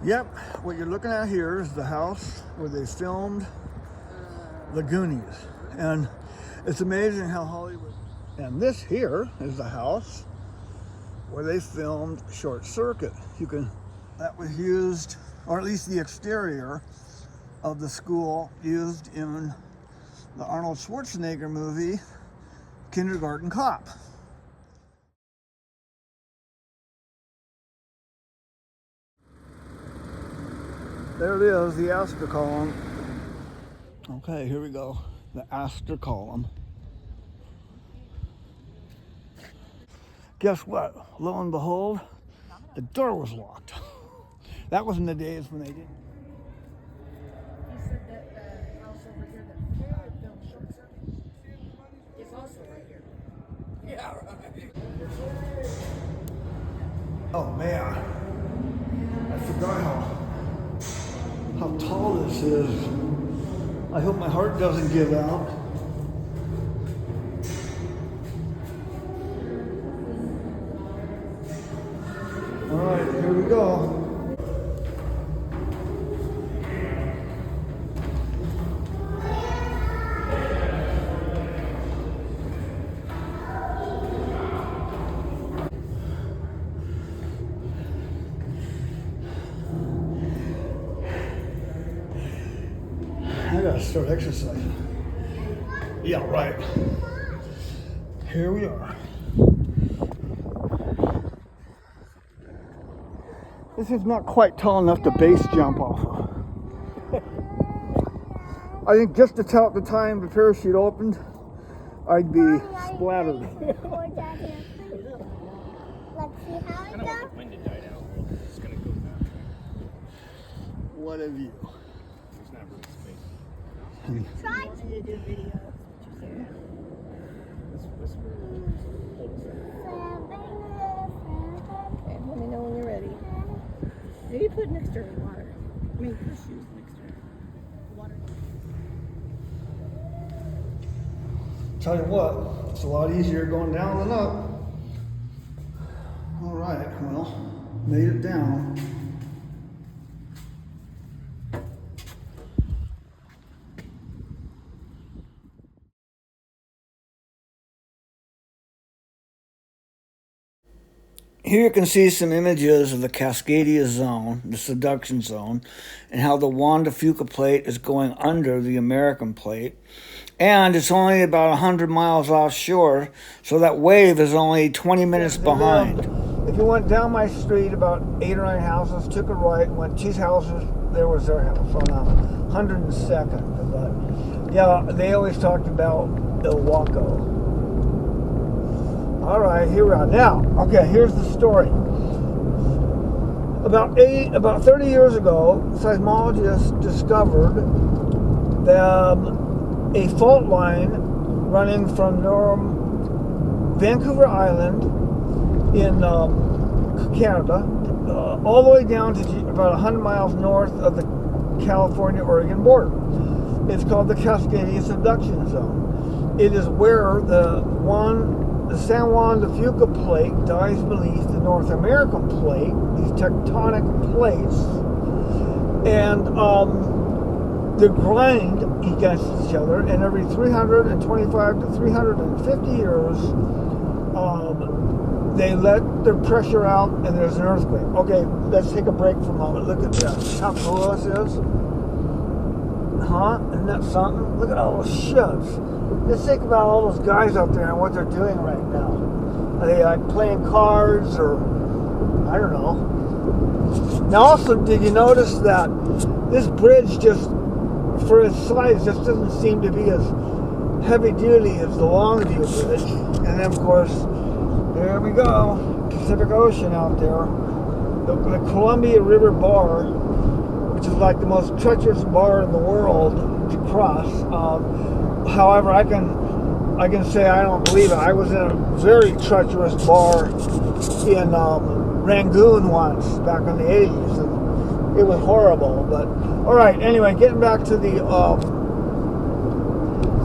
Yep, what you're looking at here is the house where they filmed The Goonies. And it's amazing how Hollywood... And this here is the house where they filmed Short Circuit. That was used, or at least the exterior of the school used in the Arnold Schwarzenegger movie, Kindergarten Cop. There it is, the Astor column. Okay, here we go. The Astor column. Guess what? Lo and behold, the door was locked. That was in the days when they didn't. You said that the house over here that built Short Circuit is also right here. Yeah, right. Oh man, I forgot how tall this is. I hope my heart doesn't give out. All right, here we go. I gotta start exercising. Yeah, right. Here we are. This is not quite tall enough to base jump off of. I think just to tell at the time the parachute opened, I'd be splattered. Let's see how it goes. When to die out, we're just gonna go back. What a view. There's not really space. Try I need to do a video. Let's whisper. Hold a second. Okay, let me know when you're ready. Maybe put it next to the water. I mean, her shoes next to the water. Tell you what, it's a lot easier going down than up. All right, well, made it down. Here you can see some images of the Cascadian zone, the subduction zone, and how the Juan de Fuca plate is going under the American plate. And it's only about 100 miles offshore, so that wave is only 20 minutes behind. If you went down my street about 8 or 9 houses, took a right, went 2 houses, there was their house on 102nd. But yeah, they always talked about El Waco. All right, here we are. Now, okay, here's the story. About 30 years ago, seismologists discovered a fault line running from Vancouver Island in Canada all the way down to about 100 miles north of the California-Oregon border. It's called the Cascadian subduction zone. It is where the San Juan de Fuca plate dies beneath the North American plate, these tectonic plates, and they grind against each other, and every 325 to 350 years, they let their pressure out, and there's an earthquake. Okay, let's take a break for a moment. Look at this. How cool this is. Huh? Isn't that something? Look at all those ships. Just think about all those guys out there and what they're doing right now. Are they like playing cards or I don't know. Now also, did you notice that this bridge just, for its size, just doesn't seem to be as heavy duty as the Longview Bridge. And then of course, there we go, Pacific Ocean out there. The Columbia River Bar, which is like the most treacherous bar in the world to cross. However, I can say I don't believe it. I was in a very treacherous bar in Rangoon once, back in the 80s, and it was horrible. But all right, anyway, getting back to the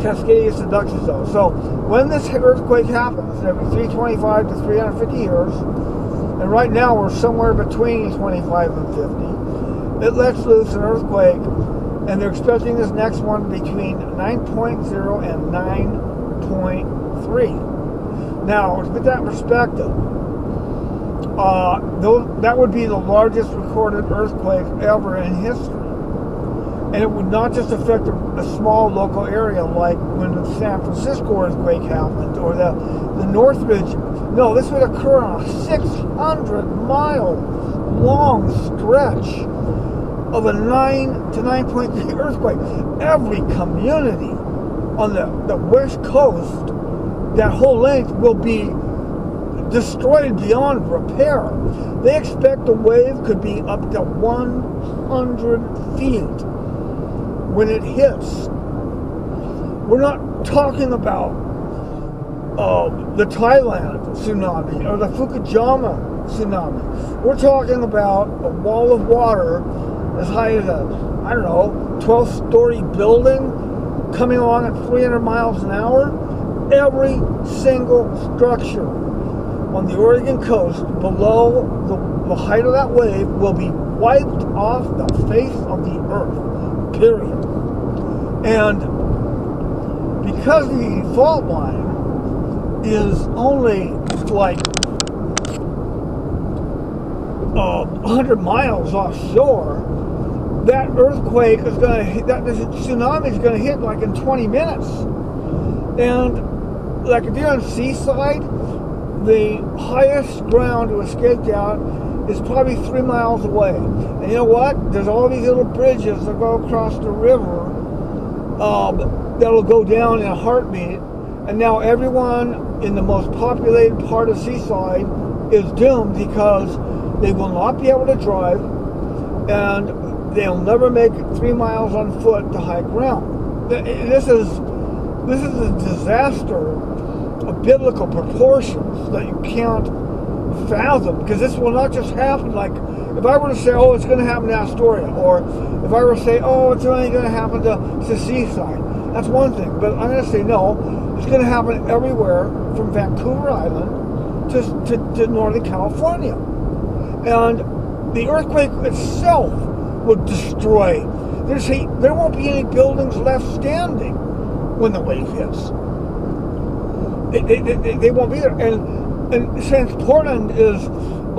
Cascadian subduction zone. So when this earthquake happens, every 325 to 350 years, and right now we're somewhere between 25 and 50. it lets loose an earthquake, and they're expecting this next one between 9.0 and 9.3. Now, to put that in perspective, that would be the largest recorded earthquake ever in history. And it would not just affect a small local area like when the San Francisco earthquake happened or the Northridge. No, this would occur on a 600-mile long stretch of a 9 to 9.3 earthquake. Every community on the west coast, that whole length, will be destroyed beyond repair. They expect the wave could be up to 100 feet when it hits. We're not talking about the Thailand tsunami or the Fukushima tsunami. We're talking about a wall of water as high as a, 12-story building coming along at 300 miles an hour. Every single structure on the Oregon coast below the height of that wave will be wiped off the face of the earth, period. And because the fault line is only like 100 miles offshore, that earthquake is going to hit, that tsunami is going to hit like in 20 minutes. And like if you're on Seaside, the highest ground to escape out is probably 3 miles away. And you know what? There's all these little bridges that go across the river that'll go down in a heartbeat. And now everyone in the most populated part of Seaside is doomed because they will not be able to drive and they'll never make 3 miles on foot to high ground. This is a disaster of biblical proportions that you can't fathom, because this will not just happen. Like if I were to say, oh, it's going to happen to Astoria, or if I were to say, oh, it's only going to happen to Seaside, that's one thing. But I'm going to say, no, it's going to happen everywhere from Vancouver Island to Northern California. And the earthquake itself will destroy. There won't be any buildings left standing when the wave hits. They won't be there. And since Portland is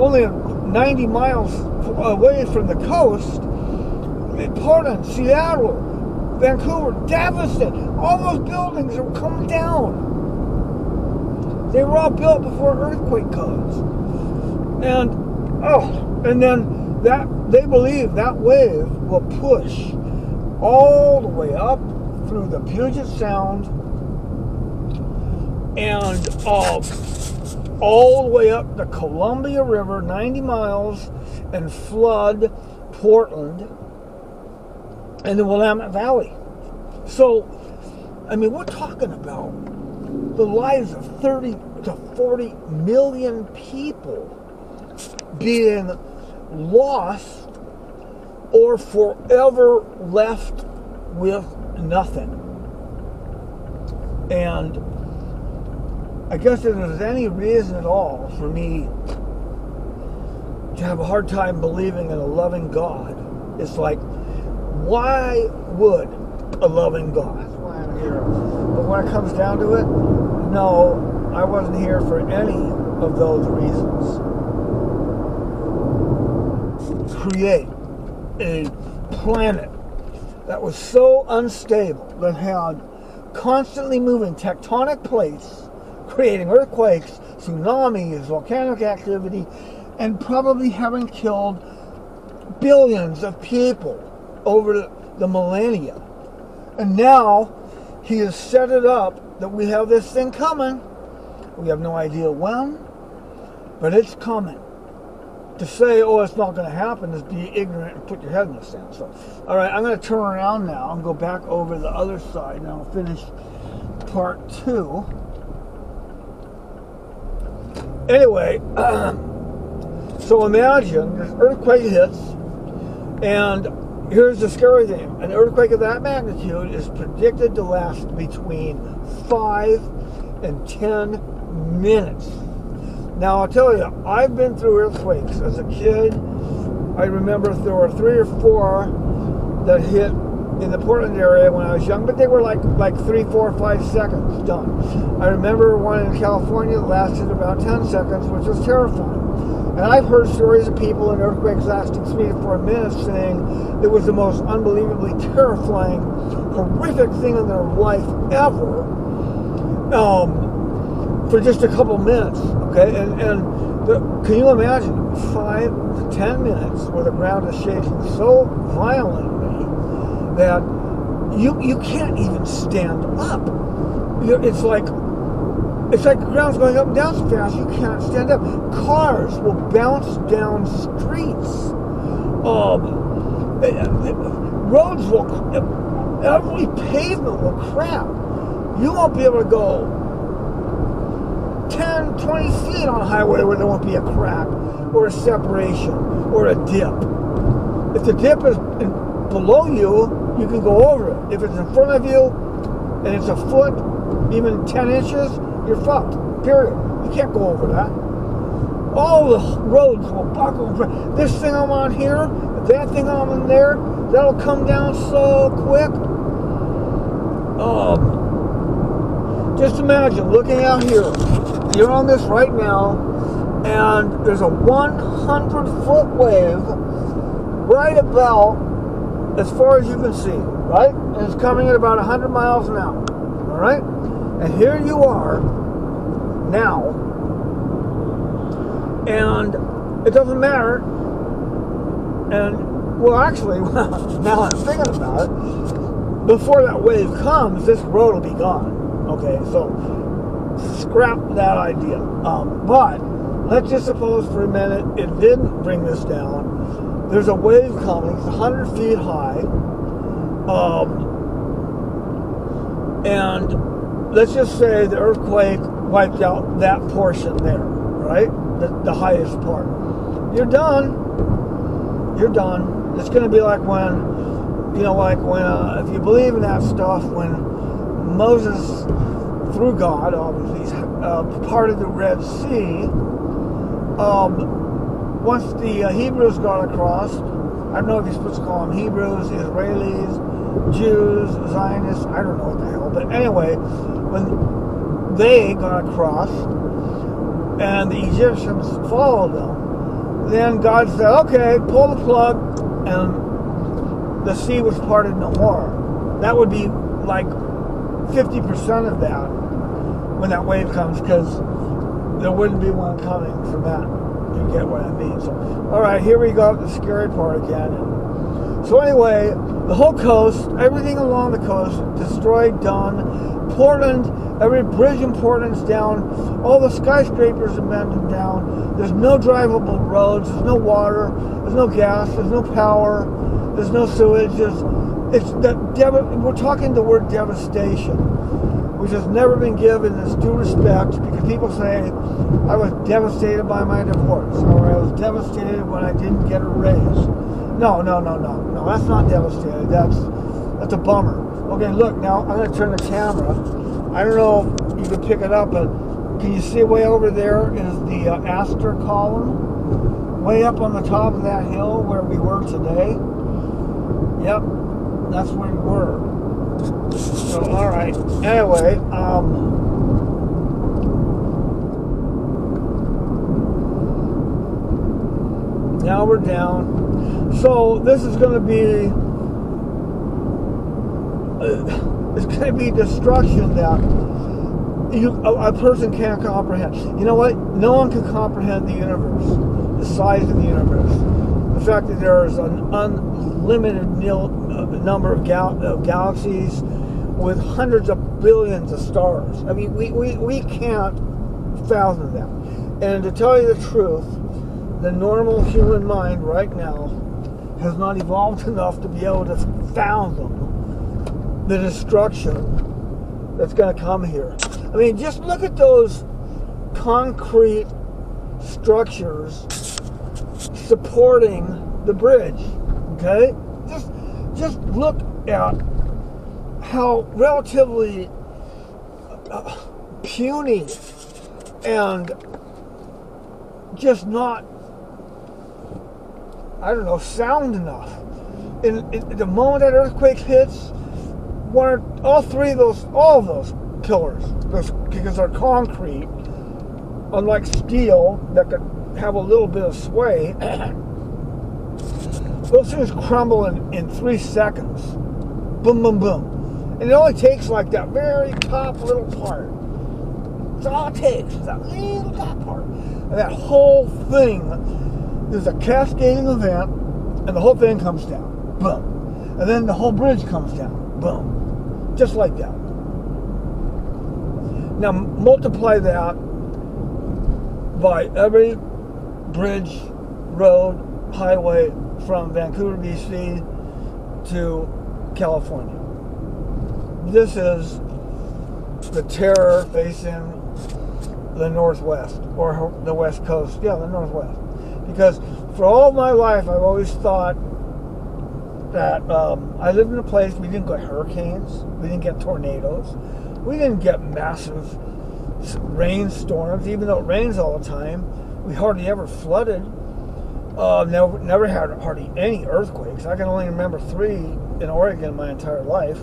only 90 miles away from the coast, Portland, Seattle, Vancouver, devastated. All those buildings are coming down. They were all built before earthquake codes. And then they believe that wave will push all the way up through the Puget Sound and all the way up the Columbia River, 90 miles, and flood Portland and the Willamette Valley. So, I mean, we're talking about the lives of 30 to 40 million people being lost or forever left with nothing. And I guess if there's any reason at all for me to have a hard time believing in a loving God, it's like, why would a loving God? That's why I'm here. But when it comes down to it, no, I wasn't here for any of those reasons. Create a planet that was so unstable, that had constantly moving tectonic plates, creating earthquakes, tsunamis, volcanic activity, and probably having killed billions of people over the millennia. And now he has set it up that we have this thing coming. We have no idea when, but it's coming. To say, oh, it's not going to happen is be ignorant and put your head in the sand. So, all right, I'm going to turn around now and go back over the other side, and I'll finish part 2. Anyway, so imagine this earthquake hits, and here's the scary thing. An earthquake of that magnitude is predicted to last between 5 and 10 minutes. Now, I'll tell you, I've been through earthquakes as a kid I remember there were 3 or 4 that hit in the Portland area when I was young, but they were like 3, 4, 5 seconds done. I remember one in California that lasted about 10 seconds, which was terrifying. And I've heard stories of people in earthquakes lasting 3 to 4 minutes saying it was the most unbelievably terrifying, horrific thing in their life ever, for just a couple minutes. Okay, can you imagine 5 to 10 minutes where the ground is shaking so violently that you can't even stand up? It's like the ground's going up and down so fast you can't stand up. Cars will bounce down streets. Roads will, every pavement will crack. You won't be able to go 10, 20 feet on a highway where there won't be a crack or a separation or a dip. If the dip is below you, you can go over it. If it's in front of you and it's a foot, even 10 inches, you're fucked. Period. You can't go over that. All the roads will buckle. This thing I'm on here, that thing I'm in there, that'll come down so quick. Just imagine looking out here. You're on this right now, and there's a 100-foot wave right about as far as you can see, right? And it's coming at about 100 miles an hour, all right? And here you are now, and it doesn't matter. And, well, actually, now I'm thinking about it, before that wave comes, this road will be gone. Okay, so scrap that idea. But let's just suppose for a minute it didn't bring this down. There's a wave coming, it's 100 feet high, and let's just say the earthquake wiped out that portion there, right? The highest part. You're done. You're done. It's going to be like when, if you believe in that stuff, when Moses, through God, obviously, parted the Red Sea. Once the Hebrews got across, I don't know if you're supposed to call them Hebrews, Israelis, Jews, Zionists, I don't know what the hell. But anyway, when they got across and the Egyptians followed them, then God said, okay, pull the plug, and the sea was parted no more. That would be like 50% of that when that wave comes, because there wouldn't be one coming from that. You get what I mean? So, all right, here we go, the scary part again. So anyway, the whole coast, everything along the coast, destroyed, done. Portland, every bridge in Portland's down. All the skyscrapers have been down. There's no drivable roads. There's no water. There's no gas. There's no power. There's no sewage. We're talking the word devastation, which has never been given its due respect, because people say, I was devastated by my divorce, or I was devastated when I didn't get a raise. No, that's not devastated. That's a bummer. Okay, look, now I'm going to turn the camera. I don't know if you can pick it up, but can you see way over there is the Astoria column? Way up on the top of that hill where we were today. Yep, that's where we were. So, all right. Anyway, now we're down. So this is going to be it's going to be destruction that a person can't comprehend. You know what? No one can comprehend the universe, the size of the universe, the fact that there is an unlimited number of galaxies with hundreds of billions of stars. I mean, we can't fathom that. And to tell you the truth, the normal human mind right now has not evolved enough to be able to fathom the destruction that's going to come here. I mean, just look at those concrete structures supporting the bridge, okay? Just look at how relatively puny and just not I don't know, sound enough. In the moment that earthquake hits, all of those pillars, because they're concrete, unlike steel that could have a little bit of sway, those things crumble in 3 seconds. Boom, boom, boom. And it only takes like that very top little part. That's all it takes, that little top part. And that whole thing is a cascading event, and the whole thing comes down. Boom. And then the whole bridge comes down. Boom. Just like that. Now multiply that by every bridge, road, highway from Vancouver, BC to California. This is the terror facing the Northwest, or the West Coast. Yeah, the Northwest. Because for all of my life, I've always thought that I lived in a place we didn't get hurricanes, we didn't get tornadoes, we didn't get massive rainstorms, even though it rains all the time. We hardly ever flooded. Never had hardly any earthquakes. I can only remember 3 in Oregon my entire life.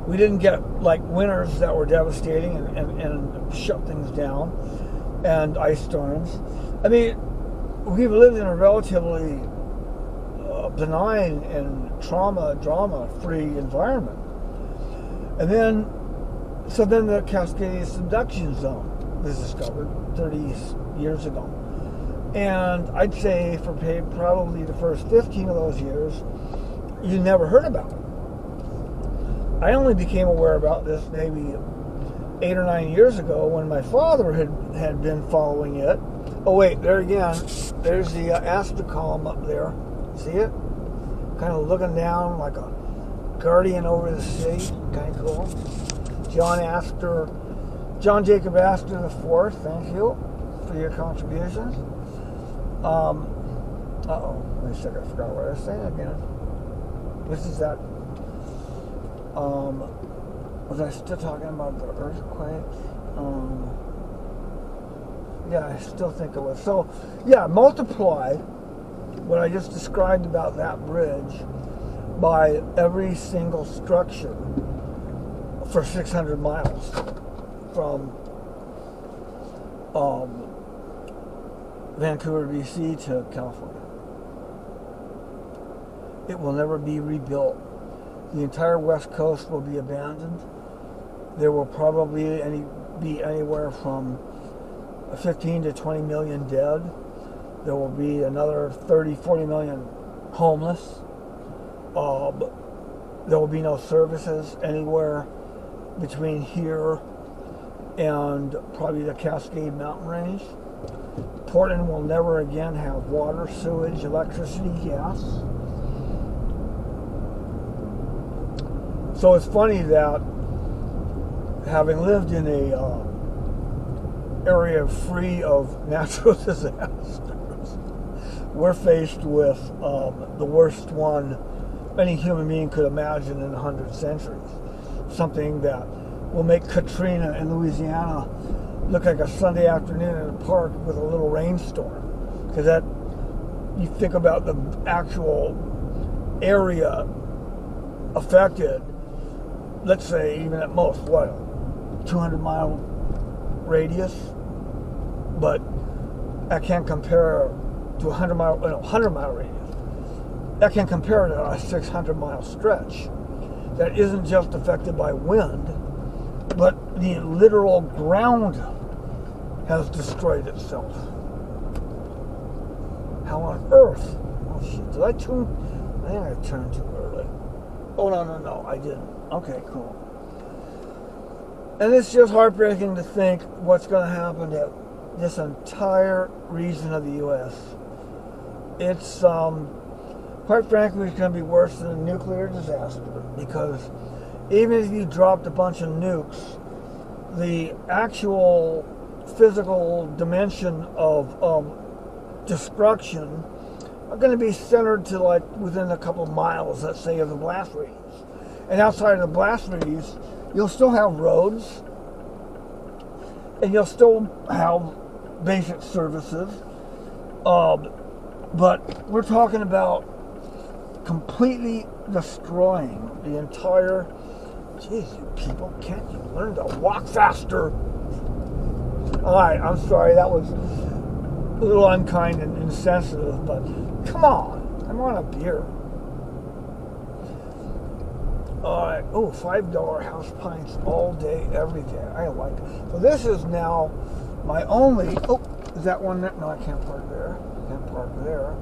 We didn't get like winters that were devastating and shut things down, and ice storms. I mean, we've lived in a relatively benign and drama-free environment. And then the Cascadian subduction zone was discovered 30 years ago. And I'd say for probably the first 15 of those years, you never heard about it. I only became aware about this maybe 8 or 9 years ago when my father had been following it. Oh wait, there again, there's the Astoria column up there. See it? Kind of looking down like a guardian over the city. Kind of cool. John Jacob Astor IV, thank you for your contributions. Wait a second, I forgot what I was saying again. This is that, was I still talking about the earthquake? Yeah, I still think it was. So, yeah, multiply what I just described about that bridge by every single structure for 600 miles from Vancouver, BC to California. It will never be rebuilt. The entire West Coast will be abandoned. There will probably be anywhere from 15 to 20 million dead. There will be another 30, 40 million homeless. There will be no services anywhere between here and probably the Cascade Mountain Range. Portland will never again have water, sewage, electricity, gas. So it's funny that having lived in a area free of natural disasters, we're faced with the worst one any human being could imagine in 100 centuries. Something that will make Katrina in Louisiana look like a Sunday afternoon in a park with a little rainstorm. Because that, you think about the actual area affected, let's say even at most, 200-mile radius? But that can't compare to 100-mile radius. That can compare to a 600-mile stretch that isn't just affected by wind, but the literal ground has destroyed itself. How on earth? Oh shit, did I tune? I think I turned too early. Oh no, I didn't. Okay, cool. And it's just heartbreaking to think what's going to happen to this entire region of the U.S. It's, quite frankly, it's going to be worse than a nuclear disaster, because even if you dropped a bunch of nukes, the actual physical dimension of destruction are going to be centered to like within a couple of miles, let's say, of the blast radius. And outside of the blast radius, you'll still have roads, and you'll still have basic services. But we're talking about completely destroying the entire. Jeez, you people, can't you learn to walk faster? Alright, I'm sorry, that was a little unkind and insensitive, but come on, I want a beer. Alright, oh, $5 house pints all day, every day. I like it. So this is now my only. Oh, is that one there? No, I can't park there. Can't park there.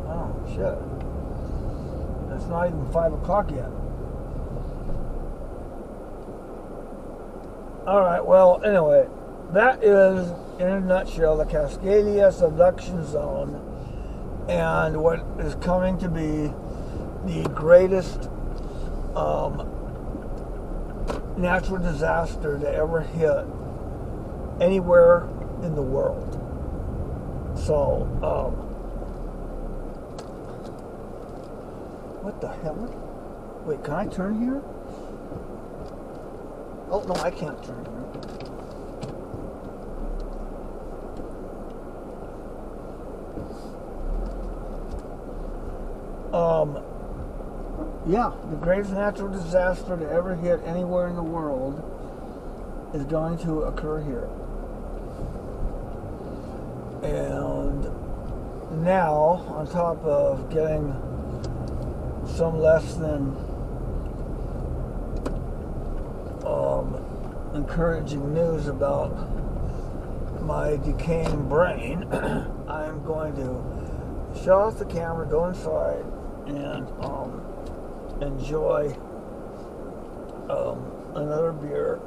Oh, shit. It's not even 5 o'clock yet. Alright, well, anyway, that is, in a nutshell, the Cascadia subduction zone, and what is coming to be the greatest natural disaster to ever hit anywhere in the world. So, what the hell? Wait, can I turn here? Oh, no, I can't turn here. Yeah, the greatest natural disaster to ever hit anywhere in the world is going to occur here. And now, on top of getting some less than encouraging news about my decaying brain, I'm going to shut off the camera, go inside, and enjoy another beer